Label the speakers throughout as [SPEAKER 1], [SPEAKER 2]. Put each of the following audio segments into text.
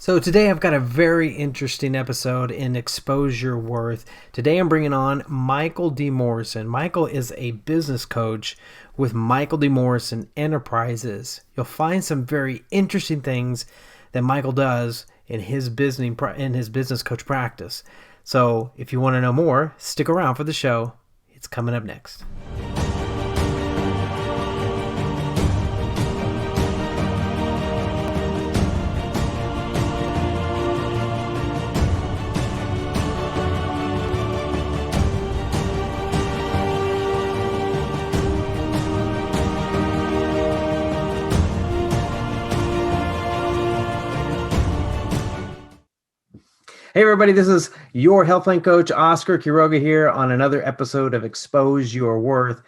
[SPEAKER 1] So today I've got a very interesting episode in Expose Your Worth. Today I'm bringing on Michael D Morrison. Michael is a business coach with Michael D Morrison Enterprises. You'll find some very interesting things that Michael does in his business coach practice. So if you want to know more, stick around for the show. It's coming up next. Hey everybody, this is your health plan coach, Oscar Quiroga here on another episode of Expose Your Worth.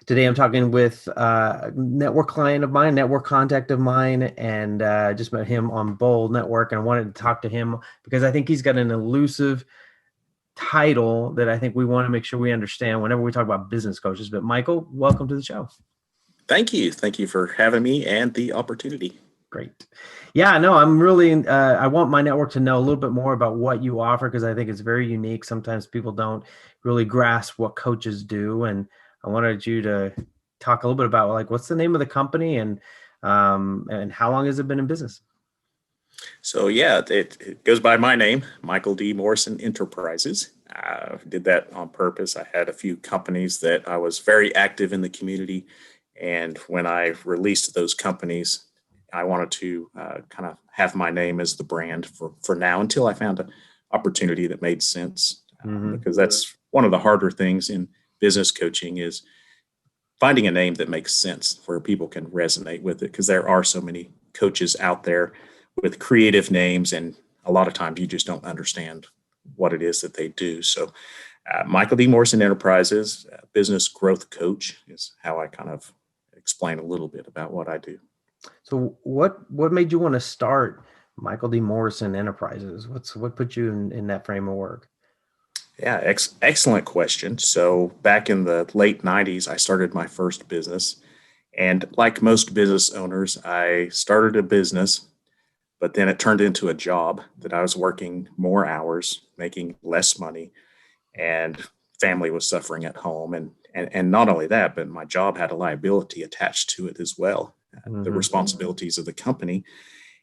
[SPEAKER 1] Today I'm talking with a network client of mine, network contact of mine, and just met him on Bold Network, and I wanted to talk to him because I think he's got an elusive title that I think we want to make sure we understand whenever we talk about business coaches. But Michael, welcome to the show.
[SPEAKER 2] Thank you. Thank you for having me and the opportunity.
[SPEAKER 1] Great. Yeah, no, I'm really, I want my network to know a little bit more about what you offer because I think it's very unique. Sometimes people don't really grasp what coaches do. And I wanted you to talk a little bit about like, what's the name of the company and how long has it been in business?
[SPEAKER 2] So yeah, it goes by my name, Michael D Morrison Enterprises. Did that on purpose. I had a few companies that I was very active in the community. And when I released those companies, I wanted to kind of have my name as the brand for now until I found an opportunity that made sense. Because that's one of the harder things in business coaching is finding a name that makes sense where people can resonate with it. Because there are so many coaches out there with creative names, and a lot of times you just don't understand what it is that they do. So Michael D Morrison Enterprises, business growth coach is how I kind of explain a little bit about what I do.
[SPEAKER 1] So what made you want to start Michael D Morrison Enterprises? What put you in that frame of work?
[SPEAKER 2] Yeah, excellent question. So back in the late 90s, I started my first business. And like most business owners, I started a business, but then it turned into a job that I was working more hours, making less money, and family was suffering at home. And not only that, but my job had a liability attached to it as well, the responsibilities of the company.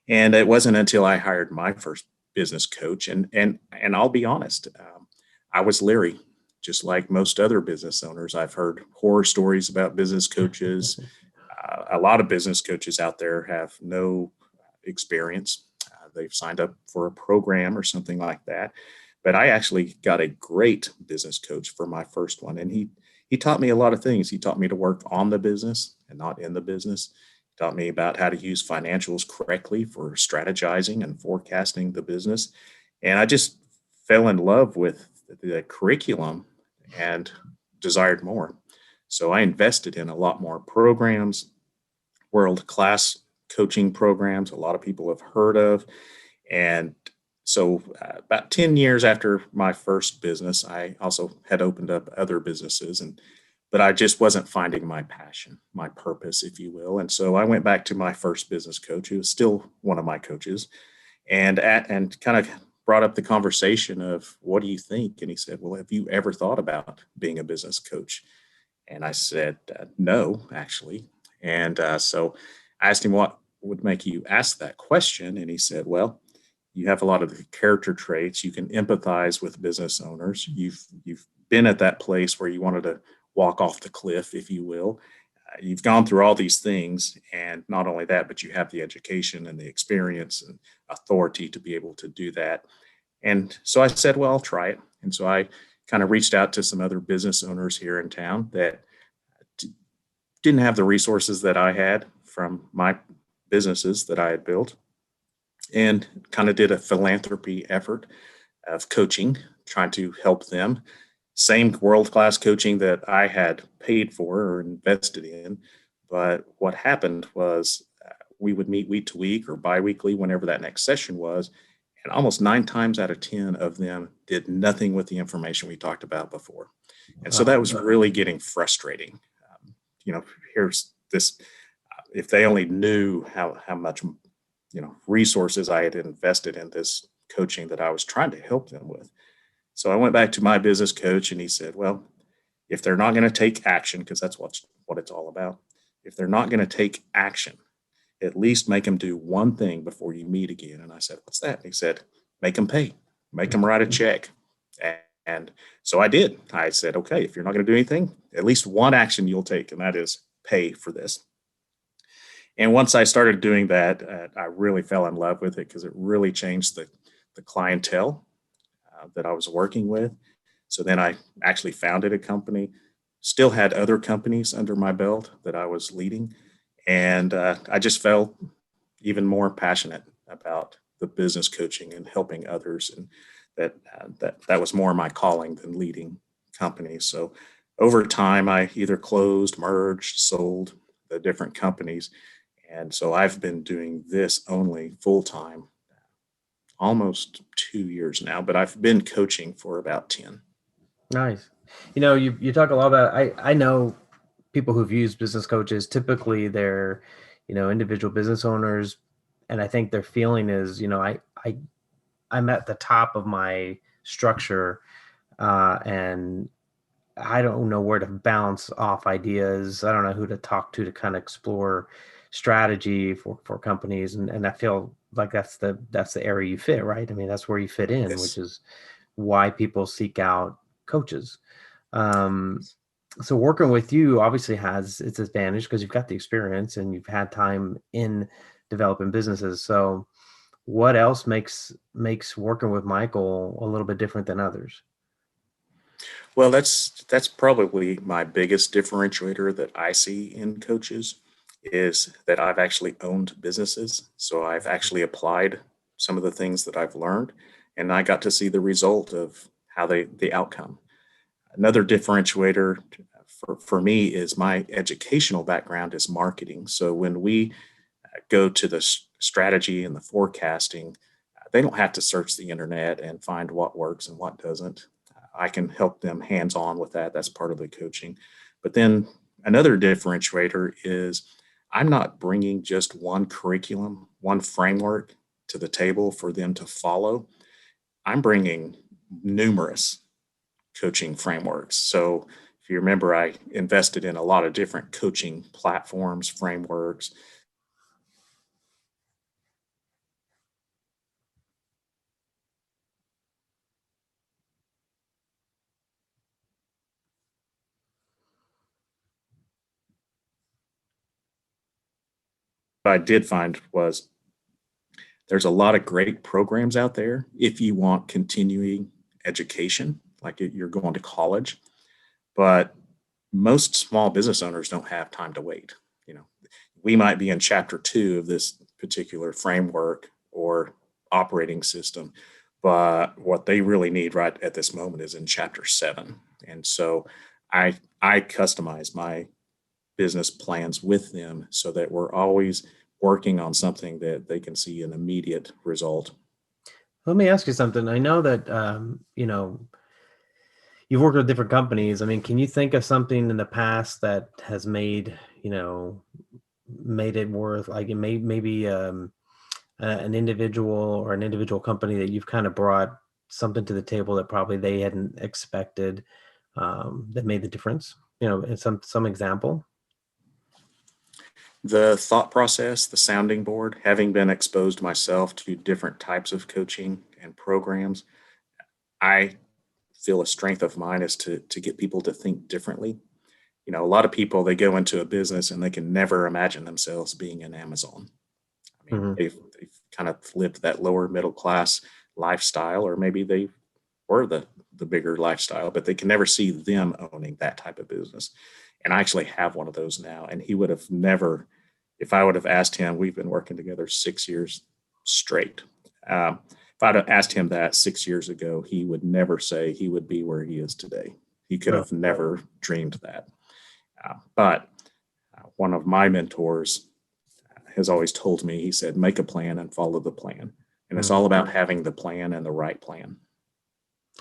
[SPEAKER 2] And it wasn't until I hired my first business coach, and I'll be honest, I was leery, just like most other business owners. I've heard horror stories about business coaches. A lot of business coaches out there have no experience. They've signed up for a program or something like that. But I actually got a great business coach for my first one, and he taught me a lot of things. He taught me to work on the business and not in the business. He taught me about how to use financials correctly for strategizing and forecasting the business. And I just fell in love with the curriculum and desired more. So I invested in a lot more programs, world-class coaching programs a lot of people have heard of. And so about 10 years after my first business, I also had opened up other businesses, but I just wasn't finding my passion, my purpose, if you will. And so I went back to my first business coach, who was still one of my coaches, and kind of brought up the conversation of, what do you think? And he said, well, have you ever thought about being a business coach? And I said, no, actually. And so I asked him, what would make you ask that question? And he said, well, you have a lot of the character traits. You can empathize with business owners. You've been at that place where you wanted to walk off the cliff, if you will. You've gone through all these things, and not only that, but you have the education and the experience and authority to be able to do that. And so I said, well, I'll try it. And so I kind of reached out to some other business owners here in town that didn't have the resources that I had from my businesses that I had built, and kind of did a philanthropy effort of coaching, trying to help them. Same world-class coaching that I had paid for or invested in. But what happened was we would meet week to week or biweekly, whenever that next session was. And almost 9 times out of 10 of them did nothing with the information we talked about before. And so that was really getting frustrating. Here's this, if they only knew how much resources I had invested in this coaching that I was trying to help them with. So I went back to my business coach and he said, well, if they're not going to take action, because that's what it's all about. If they're not going to take action, at least make them do one thing before you meet again. And I said, what's that? And he said, make them pay, make them write a check. And so I did. I said, okay, if you're not going to do anything, at least one action you'll take, and that is pay for this. And once I started doing that, I really fell in love with it because it really changed the clientele that I was working with. So then I actually founded a company, still had other companies under my belt that I was leading. And I just felt even more passionate about the business coaching and helping others. And that was more my calling than leading companies. So over time, I either closed, merged, sold the different companies. And so I've been doing this only full time, almost 2 years now, but I've been coaching for about 10.
[SPEAKER 1] Nice. You talk a lot about, I know people who've used business coaches, typically they're, individual business owners. And I think their feeling is, I'm at the top of my structure, and I don't know where to bounce off ideas. I don't know who to talk to kind of explore strategy for companies. And I feel like that's the area you fit, right? I mean, that's where you fit in,
[SPEAKER 2] Yes.
[SPEAKER 1] which is why people seek out coaches. So working with you obviously has its advantage because you've got the experience and you've had time in developing businesses. So what else makes working with Michael a little bit different than others?
[SPEAKER 2] Well, that's probably my biggest differentiator that I see in coaches is that I've actually owned businesses. So I've actually applied some of the things that I've learned, and I got to see the result of how the outcome. Another differentiator for me is my educational background is marketing. So when we go to the strategy and the forecasting, they don't have to search the internet and find what works and what doesn't. I can help them hands on with that. That's part of the coaching. But then another differentiator is I'm not bringing just one curriculum, one framework to the table for them to follow. I'm bringing numerous coaching frameworks. So if you remember, I invested in a lot of different coaching platforms, frameworks. What I did find was there's a lot of great programs out there if you want continuing education, like you're going to college. But most small business owners don't have time to wait. You know, we might be in chapter 2 of this particular framework or operating system, but what they really need right at this moment is in chapter 7. And so I customize my business plans with them so that we're always working on something that they can see an immediate result.
[SPEAKER 1] Let me ask you something. I know that, you've worked with different companies. I mean, can you think of something in the past that has made it worth, like it maybe an individual or an individual company that you've kind of brought something to the table that probably they hadn't expected, that made the difference, in some example?
[SPEAKER 2] The thought process, the sounding board, having been exposed myself to different types of coaching and programs, I feel a strength of mine is to get people to think differently. A lot of people, they go into a business and they can never imagine themselves being in Amazon. I mean,
[SPEAKER 1] Hmm.
[SPEAKER 2] they've kind of lived that lower middle class lifestyle, or maybe they were the bigger lifestyle, but they can never see them owning that type of business. And I actually have one of those now. And he would have never, if I would have asked him, we've been working together 6 years straight. If I'd have asked him that 6 years ago, he would never say he would be where he is today. He could
[SPEAKER 1] Oh,
[SPEAKER 2] have never dreamed that. But one of my mentors has always told me, he said, make a plan and follow the plan. And it's
[SPEAKER 1] mhm.
[SPEAKER 2] all about having the plan and the right plan.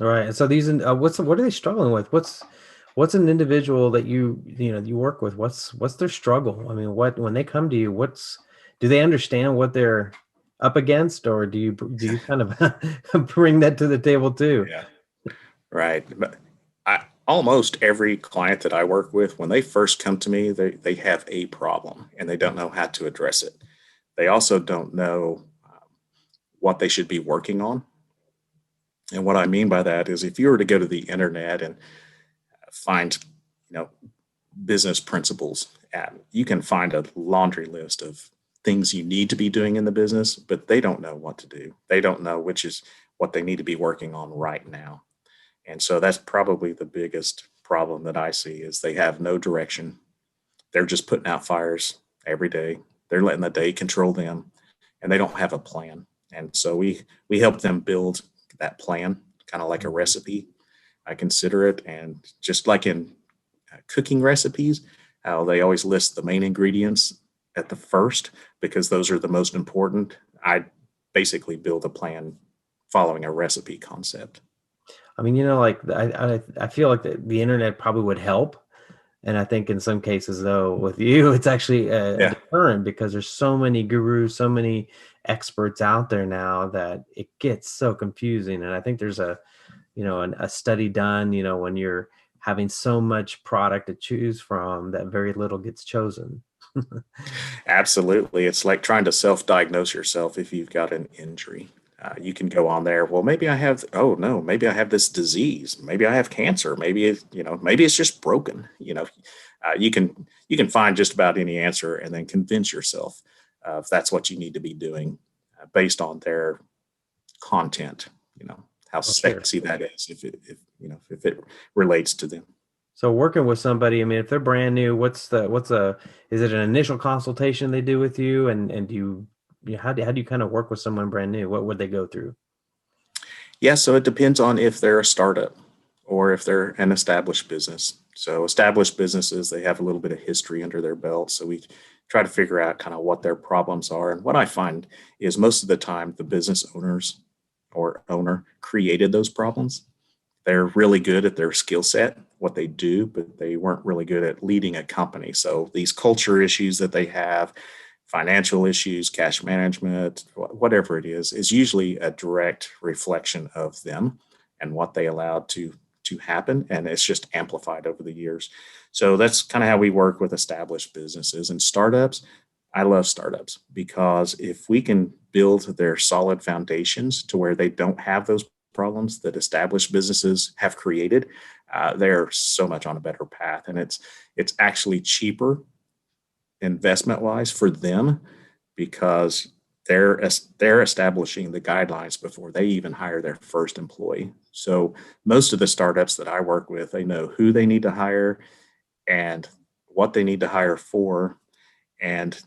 [SPEAKER 1] All right. And so what are they struggling with? What's an individual that you work with? What's their struggle? I mean, when they come to you, do they understand what they're up against, or do you kind of bring that to the table too?
[SPEAKER 2] Yeah. Right. But almost every client that I work with, when they first come to me, they have a problem and they don't know how to address it. They also don't know what they should be working on. And what I mean by that is if you were to go to the internet and find, you know, business principles, you can find a laundry list of things you need to be doing in the business, but they don't know what to do. They don't know which is what they need to be working on right now. And so that's probably the biggest problem that I see is they have no direction. They're just putting out fires every day. They're letting the day control them and they don't have a plan. And so we help them build that plan, kind of like a recipe. I consider it. And just like in cooking recipes, how they always list the main ingredients at the first because those are the most important. I basically build a plan following a recipe concept.
[SPEAKER 1] I mean, like I feel like the internet probably would help. And I think in some cases, though, with you, it's actually a
[SPEAKER 2] Yeah,
[SPEAKER 1] deterrent because there's so many gurus, so many experts out there now that it gets so confusing. And I think there's a study done, when you're having so much product to choose from that very little gets chosen.
[SPEAKER 2] absolutely. It's like trying to self-diagnose yourself if you've got an injury. You can go on there. Well, maybe I have. Oh no, maybe I have this disease. Maybe I have cancer. Maybe it's just broken. You can find just about any answer and then convince yourself if that's what you need to be doing based on their content. How
[SPEAKER 1] Oh, sure.
[SPEAKER 2] sexy that is if it relates to them.
[SPEAKER 1] So working with somebody, I mean, if they're brand new, is it an initial consultation they do with you? And how do you kind of work with someone brand new? What would they go through?
[SPEAKER 2] Yeah, so it depends on if they're a startup or if they're an established business. So established businesses, they have a little bit of history under their belt. So we try to figure out kind of what their problems are. And what I find is most of the time the business owners or owner created those problems. They're really good at their skill set, what they do, but they weren't really good at leading a company. So these culture issues that they have, financial issues, cash management, whatever it is usually a direct reflection of them and what they allowed to happen. And it's just amplified over the years. So that's kind of how we work with established businesses and startups. I love startups because if we can build their solid foundations to where they don't have those problems that established businesses have created, they're so much on a better path. And it's actually cheaper investment wise for them because they're establishing the guidelines before they even hire their first employee. So most of the startups that I work with, they know who they need to hire and what they need to hire for. And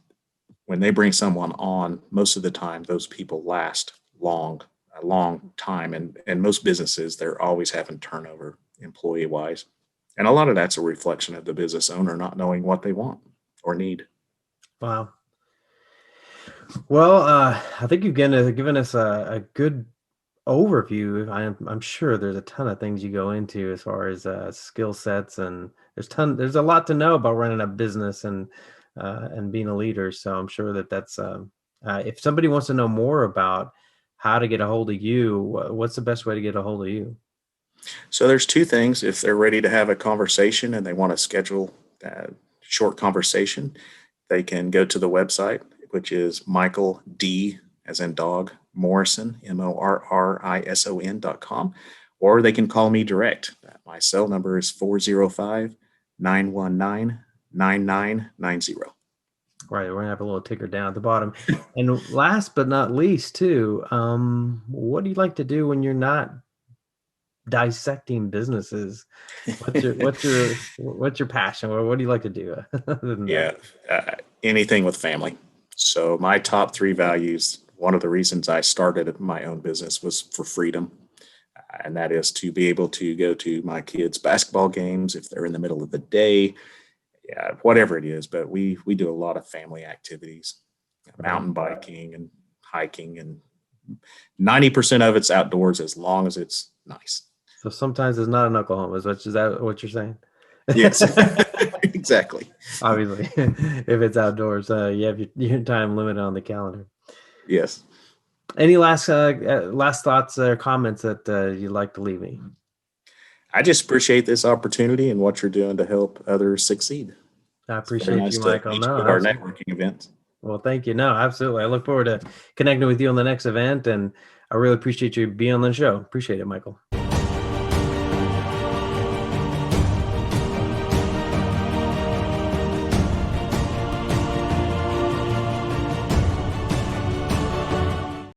[SPEAKER 2] when they bring someone on, most of the time those people last a long time. And most businesses, they're always having turnover employee wise. And a lot of that's a reflection of the business owner not knowing what they want or need.
[SPEAKER 1] Wow. Well, I think you've given us a good overview. I'm sure there's a ton of things you go into as far as skill sets, and there's a lot to know about running a business and being a leader. So I'm sure that's if somebody wants to know more about how to get a hold of you, what's the best way to get a hold of you?
[SPEAKER 2] So there's two things. If they're ready to have a conversation and they want to schedule a short conversation, they can go to the website, which is Michael D as in dog Morrison, MORRISON.com, or they can call me direct. My cell number is 405-919-9990.
[SPEAKER 1] Right, we're gonna have a little ticker down at the bottom. And last but not least, too, what do you like to do when you're not dissecting businesses? What's your passion, or what do you like to do other than that?
[SPEAKER 2] Yeah, anything with family. So my top three values, one of the reasons I started my own business was for freedom. And that is to be able to go to my kids' basketball games if they're in the middle of the day, yeah, whatever it is. But we do a lot of family activities,
[SPEAKER 1] Right.
[SPEAKER 2] mountain biking and hiking, and 90% of it's outdoors as long as it's nice.
[SPEAKER 1] So sometimes it's not an Oklahoma. Is that what you're saying?
[SPEAKER 2] Yes, exactly.
[SPEAKER 1] Obviously, if it's outdoors, you have your time limited on the calendar.
[SPEAKER 2] Yes.
[SPEAKER 1] Any last thoughts or comments that you'd like to leave me?
[SPEAKER 2] I just appreciate this opportunity and what you're doing to help others succeed.
[SPEAKER 1] I
[SPEAKER 2] It's very
[SPEAKER 1] appreciate
[SPEAKER 2] nice
[SPEAKER 1] you,
[SPEAKER 2] to
[SPEAKER 1] Michael.
[SPEAKER 2] meet
[SPEAKER 1] No,
[SPEAKER 2] you at our
[SPEAKER 1] absolutely.
[SPEAKER 2] networking events.
[SPEAKER 1] Well, thank you. No, absolutely. I look forward to connecting with you on the next event, and I really appreciate you being on the show. Appreciate it, Michael.